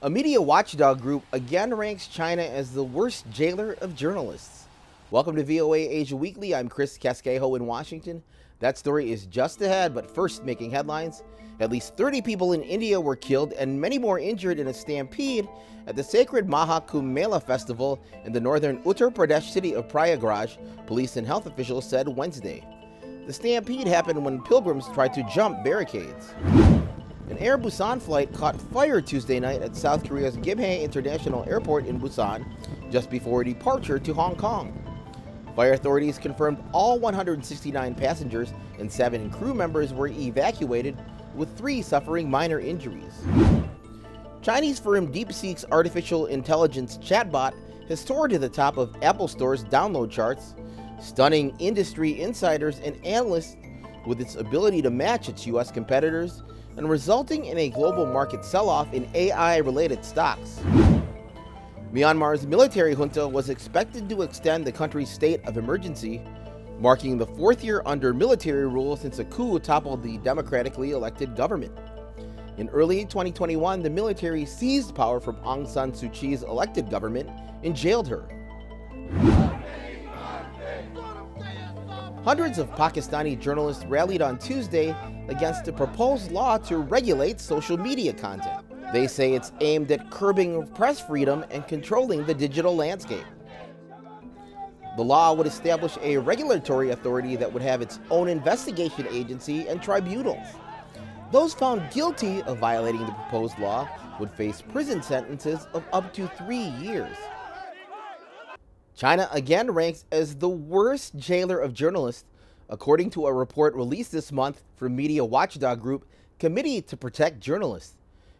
A media watchdog group again ranks China as the worst jailer of journalists. Welcome to VOA Asia Weekly. I'm Chris Casquejo in Washington. That story is just ahead, but first making headlines. At least 30 people in India were killed and many more injured in a stampede at the sacred Maha Kumbh Mela festival in the northern Uttar Pradesh city of Prayagraj, police and health officials said Wednesday. The stampede happened when pilgrims tried to jump barricades. An Air Busan flight caught fire Tuesday night at South Korea's Gimhae International Airport in Busan just before departure to Hong Kong. Fire authorities confirmed all 169 passengers and 7 crew members were evacuated, with 3 suffering minor injuries. Chinese firm DeepSeek's artificial intelligence chatbot has soared to the top of Apple Store's download charts, stunning industry insiders and analysts with its ability to match its U.S. competitors and resulting in a global market sell-off in AI-related stocks. Myanmar's military junta was expected to extend the country's state of emergency, marking the 4th year under military rule since a coup toppled the democratically elected government. In early 2021, the military seized power from Aung San Suu Kyi's elected government and jailed her. Hundreds of Pakistani journalists rallied on Tuesday against a proposed law to regulate social media content. They say it's aimed at curbing press freedom and controlling the digital landscape. The law would establish a regulatory authority that would have its own investigation agency and tribunals. Those found guilty of violating the proposed law would face prison sentences of up to 3 years. China again ranks as the worst jailer of journalists, according to a report released this month from media watchdog group Committee to Protect Journalists.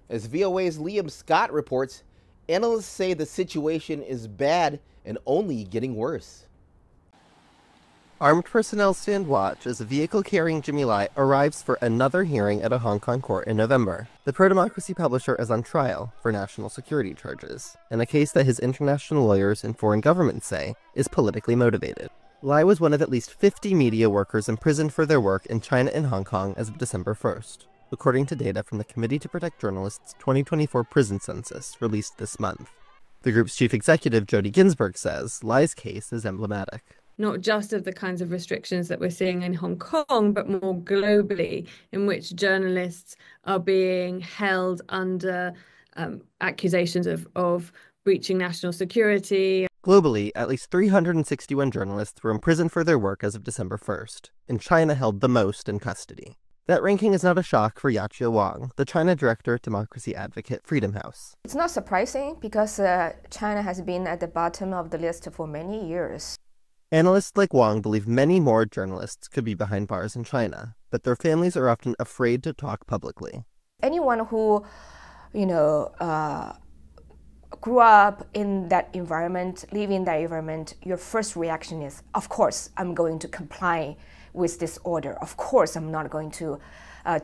As VOA's Liam Scott reports, analysts say the situation is bad and only getting worse. Armed personnel stand watch as a vehicle carrying Jimmy Lai arrives for another hearing at a Hong Kong court in November. The pro-democracy publisher is on trial for national security charges, in a case that his international lawyers and foreign governments say is politically motivated. Lai was one of at least 50 media workers imprisoned for their work in China and Hong Kong as of December 1st, according to data from the Committee to Protect Journalists' 2024 prison census released this month. The group's chief executive, Jody Ginsburg, says Lai's case is emblematic. Not just of the kinds of restrictions that we're seeing in Hong Kong, but more globally, in which journalists are being held under accusations of breaching national security. Globally, at least 361 journalists were imprisoned for their work as of December 1st, and China held the most in custody. That ranking is not a shock for Yachia Wang, the China director at democracy advocate Freedom House. It's not surprising because China has been at the bottom of the list for many years. Analysts like Wang believe many more journalists could be behind bars in China, but their families are often afraid to talk publicly. Anyone who, grew up in that environment, live in that environment, your first reaction is, of course, I'm going to comply with this order. Of course, I'm not going to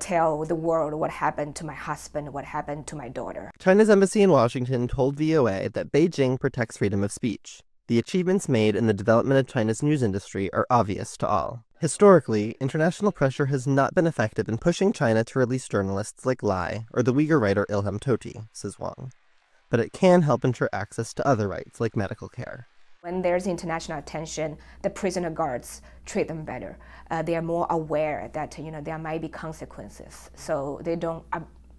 tell the world what happened to my husband, what happened to my daughter. China's embassy in Washington told VOA that Beijing protects freedom of speech. The achievements made in the development of China's news industry are obvious to all. Historically, international pressure has not been effective in pushing China to release journalists like Lai or the Uyghur writer Ilham Tohti, says Wang. But it can help ensure access to other rights like medical care. When there's international attention, the prisoner guards treat them better. They are more aware that there might be consequences, so they don't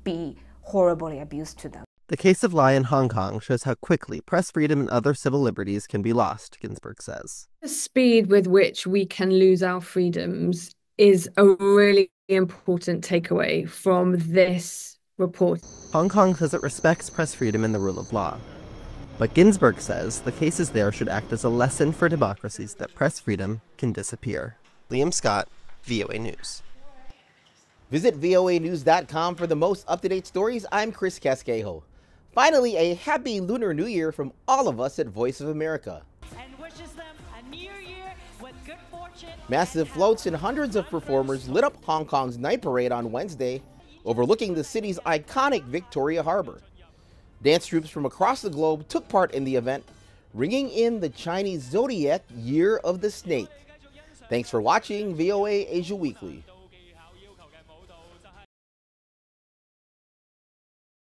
be horribly abused to them. The case of Lai in Hong Kong shows how quickly press freedom and other civil liberties can be lost, Ginsburg says. The speed with which we can lose our freedoms is a really important takeaway from this report. Hong Kong says it respects press freedom and the rule of law. But Ginsburg says the cases there should act as a lesson for democracies that press freedom can disappear. Liam Scott, VOA News. Visit voanews.com for the most up-to-date stories. I'm Chris Casquejo. Finally, a happy Lunar New Year from all of us at Voice of America. And wishes them a new year with good fortune. Massive floats and hundreds of performers lit up Hong Kong's night parade on Wednesday, overlooking the city's iconic Victoria Harbor. Dance troupes from across the globe took part in the event, ringing in the Chinese zodiac Year of the Snake. Thanks for watching VOA Asia Weekly.